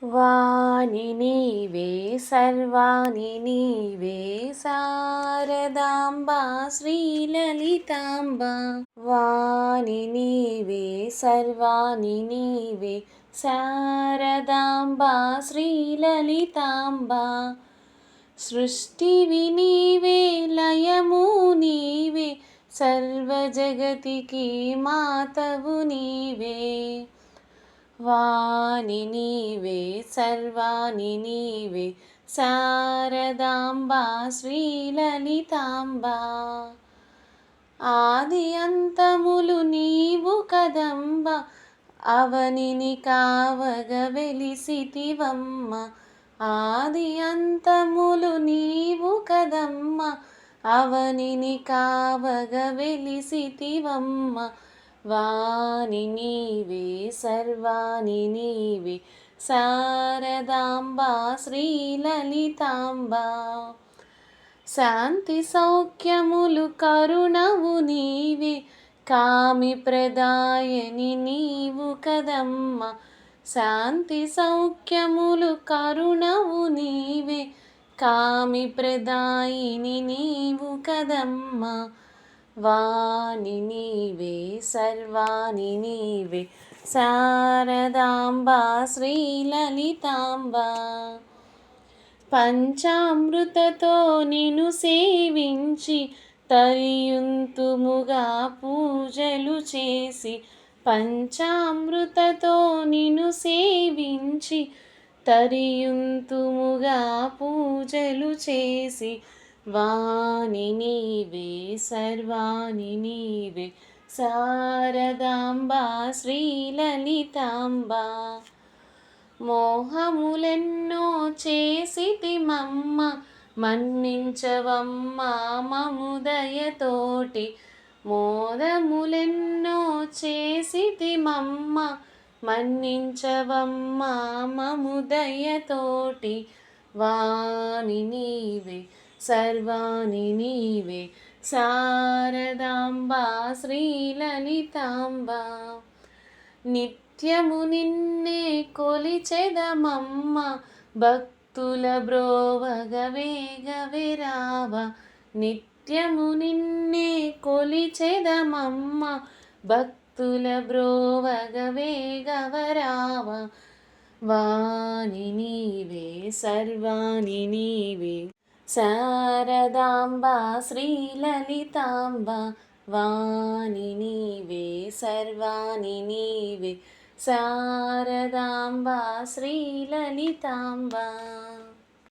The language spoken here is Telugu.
వాణి నీవే సర్వాణి నీవే శారదాంబ శ్రీలలితాంబ. వాణి నీవే సర్వాణి నీవే శారదాంబ శ్రీలలితాంబ. సృష్టివి నీవే లయము నీవే సర్వజగతికి మాతవు నీవే. వాణి నీవే సర్వాణి నీవే శారదాంబ శ్రీలలితాంబ. ఆది అంతములు నీవు కదంబ అవనిని కావగ వెలిసితివమ్మ. ఆది అంతములు నీవు కదమ్మ అవనిని కావగ వెలిసితివమ్మ. వాణి నీవే సర్వాణి నీవే శారదాంబ శ్రీలలితాంబ. శాంతి సౌఖ్యములు కరుణవు నీవే కామి ప్రదాయని నీవు కదమ్మ. శాంతి సౌఖ్యములు కరుణవు నీవే కామి ప్రదాయిని నీవు కదమ్మ. వాణి నీవే సర్వాణి నీవే శారదాంబ శ్రీలలితాంబ. పంచామృతతో నిను సేవించి తరియుంతుముగా పూజలు చేసి. పంచామృతతో నిను సేవించి తరియుంతుముగా పూజలు చేసి. వాణి నీవే సర్వాణి నీవే శారదాంబ శ్రీలలితాంబ. మోహములెన్నో చేసితిమమ్మ మన్నించవమ్మ మము దయతోటి. మోదములెన్నో చేసితిమమ్మ మన్నించవమ్మ మము దయతోటి. వాణి నీవే సర్వాణి నీవే శారదాంబ శ్రీలలితాంబ. నిత్యము నిన్నే కొలిచెదమమ్మ భక్తుల బ్రోవగ వేగవే రావ. నిత్యము నిన్నే కొలిచెదమమ్మ భక్తుల బ్రోవగ వేగవ రావ. వాణి నీవే సర్వాణి నీవే శారదాంబ శ్రీలలితాంబ. వాణి నీవే సర్వాణి నీవే శారదాంబ శ్రీలలితాంబ.